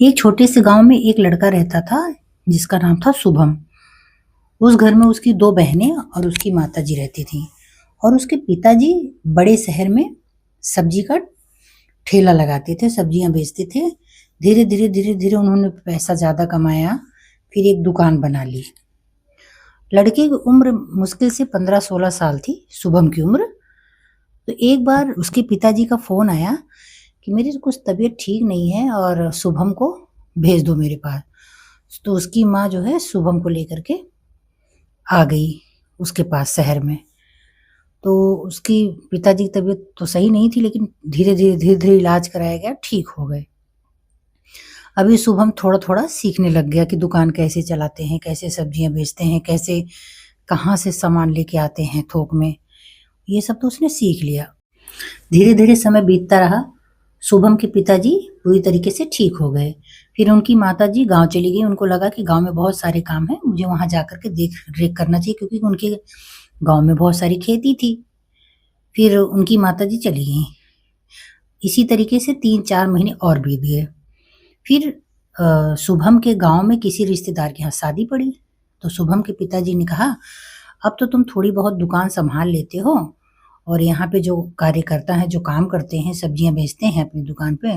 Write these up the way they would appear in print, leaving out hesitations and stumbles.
एक छोटे से गांव में एक लड़का रहता था जिसका नाम था शुभम। उस घर में उसकी दो बहनें और उसकी माताजी रहती थी और उसके पिताजी बड़े शहर में सब्जी का ठेला लगाते थे, सब्जियां बेचते थे। धीरे धीरे उन्होंने पैसा ज्यादा कमाया, फिर एक दुकान बना ली। लड़के की उम्र मुश्किल से 15-16 साल थी, शुभम की उम्र। तो एक बार उसके पिताजी का फोन आया कि मेरी कुछ तबीयत ठीक नहीं है और शुभम को भेज दो मेरे पास। तो उसकी माँ जो है शुभम को लेकर के आ गई उसके पास शहर में। तो उसकी पिताजी की तबीयत तो सही नहीं थी, लेकिन धीरे धीरे इलाज कराया गया, ठीक हो गए। अभी शुभम थोड़ा थोड़ा सीखने लग गया कि दुकान कैसे चलाते हैं, कैसे सब्जियां बेचते हैं, कैसे कहाँ से सामान लेके आते हैं थोक में। ये सब तो उसने सीख लिया। धीरे धीरे समय बीतता रहा। शुभम के पिताजी पूरी तरीके से ठीक हो गए। फिर उनकी माताजी गांव चली गई। उनको लगा कि गांव में बहुत सारे काम हैं, मुझे वहां जाकर के देख रेख करना चाहिए, क्योंकि उनके गांव में बहुत सारी खेती थी। फिर उनकी माताजी चली गई। इसी तरीके से 3-4 महीने और बीत गए। फिर शुभम के गांव में किसी रिश्तेदार के यहाँ शादी पड़ी। तो शुभम के पिताजी ने कहा, अब तो तुम थोड़ी बहुत दुकान संभाल लेते हो और यहाँ पे जो कार्यकर्ता हैं, जो काम करते हैं, सब्जियां बेचते हैं अपनी दुकान पे,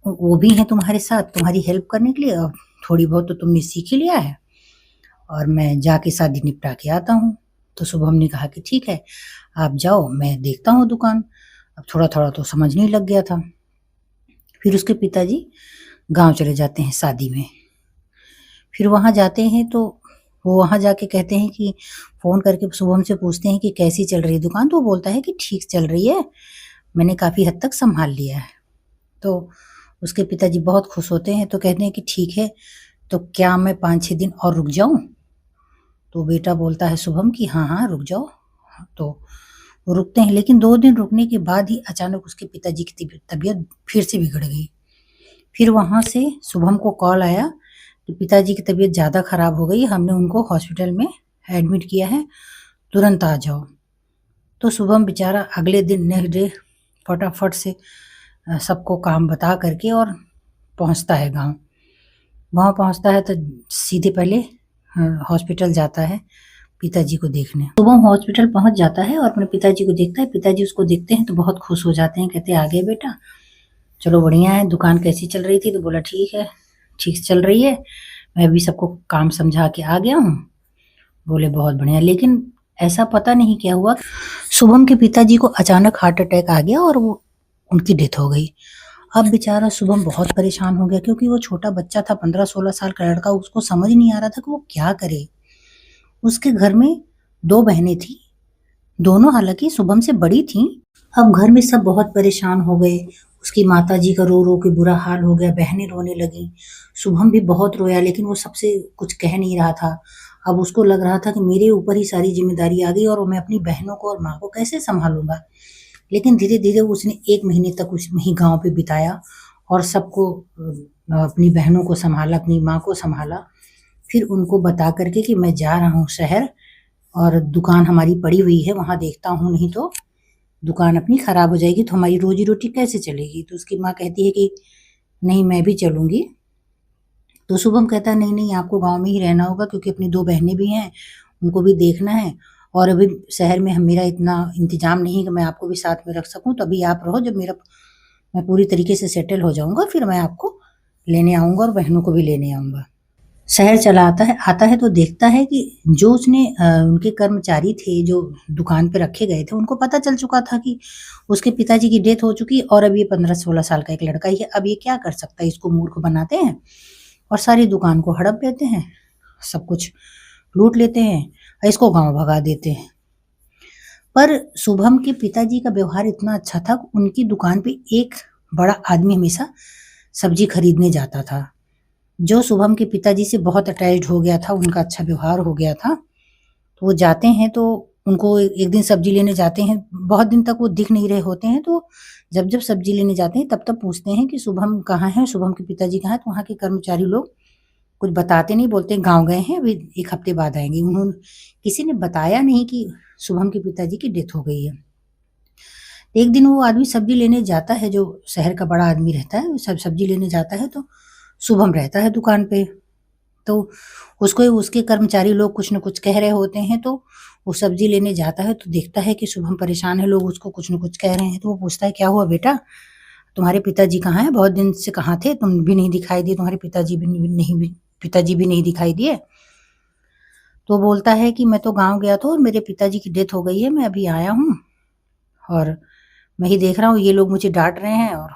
वो भी हैं तुम्हारे साथ तुम्हारी हेल्प करने के लिए। और थोड़ी बहुत तो तुमने सीख ही लिया है, और मैं जाके शादी निपटा के आता हूँ। तो शुभम ने कहा कि ठीक है, आप जाओ, मैं देखता हूँ दुकान। अब थोड़ा थोड़ा तो समझने लग गया था। फिर उसके पिताजी गांव चले जाते हैं शादी में। फिर वहां जाते हैं तो वो वहां जाके कहते हैं कि फोन करके शुभम से पूछते हैं कि कैसी चल रही है दुकान। तो वो बोलता है कि ठीक चल रही है, मैंने काफी हद तक संभाल लिया है। तो उसके पिताजी बहुत खुश होते हैं, तो कहते हैं कि ठीक है, तो क्या मैं 5-6 दिन और रुक जाऊं। तो बेटा बोलता है शुभम कि हाँ हाँ रुक जाओ। तो वो रुकते हैं, लेकिन 2 दिन रुकने के बाद ही अचानक उसके पिताजी की तबीयत फिर से बिगड़ गई। फिर वहां से शुभम को कॉल आया कि पिताजी की तबीयत ज़्यादा खराब हो गई, हमने उनको हॉस्पिटल में एडमिट किया है, तुरंत आ जाओ। तो शुभम बेचारा अगले दिन नेक्स्ट डे फटाफट से सबको काम बता करके और पहुंचता है गांव। वहां पहुंचता है तो सीधे पहले हॉस्पिटल जाता है पिताजी को देखने। शुभम हॉस्पिटल पहुंच जाता है और अपने पिताजी को देखता है। पिताजी उसको देखते हैं तो बहुत खुश हो जाते हैं, कहते हैं आ गए बेटा, चलो बढ़िया है। दुकान कैसी चल रही थी? तो बोला ठीक है, ठीक चल रही है, मैं भी सबको काम समझा के आ गया हूँ। बोले बहुत बढ़िया। लेकिन ऐसा पता नहीं क्या हुआ, शुभम के पिताजी को अचानक हार्ट अटैक आ गया और वो उनकी डेथ हो गई। अब बेचारा शुभम बहुत परेशान हो गया, क्योंकि वो छोटा बच्चा था, 15-16 साल का लड़का। उसको समझ नहीं आ रहा था कि वो क्या करे। उसके घर में दो बहनें थी, दोनों हालांकि शुभम से बड़ी थी। अब घर में सब बहुत परेशान हो गए। उसकी माताजी का रो रो के बुरा हाल हो गया, बहनें रोने लगी, शुभम भी बहुत रोया, लेकिन वो सबसे कुछ कह नहीं रहा था। अब उसको लग रहा था कि मेरे ऊपर ही सारी जिम्मेदारी आ गई और मैं अपनी बहनों को और माँ को कैसे संभालूंगा। लेकिन धीरे धीरे उसने 1 महीने तक उस वहीं गांव पे बिताया और सबको अपनी बहनों को संभाला, अपनी माँ को संभाला। फिर उनको बता करके कि मैं जा रहा हूँ शहर और दुकान हमारी पड़ी हुई है, वहां देखता हूँ, नहीं तो दुकान अपनी खराब हो जाएगी तो हमारी रोजी रोटी कैसे चलेगी। तो उसकी माँ कहती है कि नहीं, मैं भी चलूंगी। तो शुभम कहता है नहीं नहीं, आपको गांव में ही रहना होगा, क्योंकि अपनी दो बहनें भी हैं, उनको भी देखना है, और अभी शहर में मेरा इतना इंतजाम नहीं कि मैं आपको भी साथ में रख सकूं। तो अभी आप रहो, जब मैं पूरी तरीके से सेटल हो जाऊंगा फिर मैं आपको लेने आऊंगा और बहनों को भी लेने आऊंगा। शहर चला आता है तो देखता है कि जो उसने उनके कर्मचारी थे जो दुकान पे रखे गए थे, उनको पता चल चुका था कि उसके पिताजी की डेथ हो चुकी है और अब ये 15-16 साल का एक लड़का ही है। अब ये क्या कर सकता है, इसको मूर्ख बनाते हैं और सारी दुकान को हड़प लेते हैं, सब कुछ लूट लेते हैं और इसको गांव भगा देते हैं। पर शुभम के पिताजी का व्यवहार इतना अच्छा था, उनकी दुकान पे एक बड़ा आदमी हमेशा सब्जी खरीदने जाता था, जो शुभम के पिताजी से बहुत अटैच्ड हो गया था, उनका अच्छा व्यवहार हो गया था। तो वो जाते हैं तो उनको एक दिन सब्जी लेने जाते हैं, बहुत दिन तक वो दिख नहीं रहे होते हैं। तो जब जब सब्जी लेने जाते हैं तब तब पूछते हैं कि शुभम कहाँ है, शुभम के पिताजी कहाँ है। तो वहाँ के कर्मचारी लोग कुछ बताते नहीं, बोलते हैं गाँव गए हैं, अभी 1 हफ्ते बाद आएंगे। उन्होंने किसी ने बताया नहीं कि शुभम के पिताजी की डेथ हो गई है। एक दिन वो आदमी सब्जी लेने जाता है, जो शहर का बड़ा आदमी रहता है, सब सब्जी लेने जाता है। तो शुभम रहता है दुकान पे। तो उसको उसके कर्मचारी लोग कुछ न कुछ कह रहे होते हैं, तो वो सब्जी लेने जाता है तो देखता है कि शुभम परेशान है, लोग उसको कुछ न कुछ कह रहे हैं। तो वो पूछता है, क्या हुआ बेटा, तुम्हारे पिताजी कहाँ हैं? बहुत दिन से कहाँ थे, तुम भी नहीं दिखाई दिए, तुम्हारे पिताजी भी नहीं दिखाई दिए। तो बोलता है कि मैं तो गाँव गया था और मेरे पिताजी की डेथ हो गई है, मैं अभी आया हूँ और मैं ही देख रहा हूँ, ये लोग मुझे डाँट रहे हैं और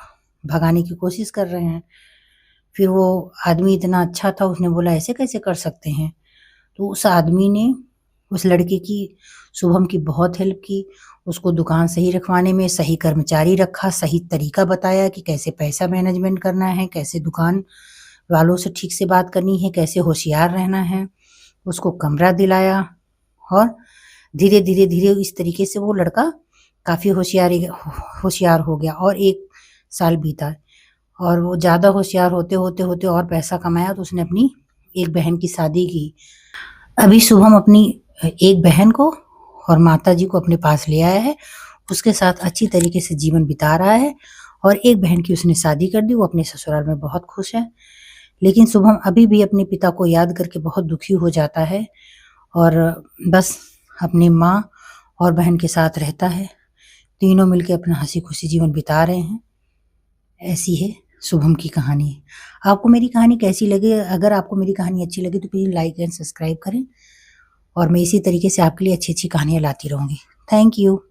भगाने की कोशिश कर रहे हैं। फिर वो आदमी इतना अच्छा था, उसने बोला ऐसे कैसे कर सकते हैं? तो उस आदमी ने उस लड़के की, शुभम की बहुत हेल्प की, उसको दुकान सही रखवाने में, सही कर्मचारी रखा, सही तरीका बताया कि कैसे पैसा मैनेजमेंट करना है, कैसे दुकान वालों से ठीक से बात करनी है, कैसे होशियार रहना है। उसको कमरा दिलाया और धीरे-धीरे इस तरीके से वो लड़का काफ़ी होशियार हो गया और 1 साल बीता और वो ज़्यादा होशियार होते और पैसा कमाया तो उसने अपनी एक बहन की शादी की। अभी शुभम अपनी एक बहन को और माताजी को अपने पास ले आया है। उसके साथ अच्छी तरीके से जीवन बिता रहा है और एक बहन की उसने शादी कर दी, वो अपने ससुराल में बहुत खुश है। लेकिन शुभम अभी भी अपने पिता को याद करके बहुत दुखी हो जाता है और बस अपनी माँ और बहन के साथ रहता है। तीनों मिलके अपना हँसी-खुशी जीवन बिता रहे हैं। ऐसी है शुभम की कहानी। आपको मेरी कहानी कैसी लगी? अगर आपको मेरी कहानी अच्छी लगी तो प्लीज़ लाइक एंड सब्सक्राइब करें और मैं इसी तरीके से आपके लिए अच्छी-अच्छी कहानियाँ लाती रहूँगी। Thank you.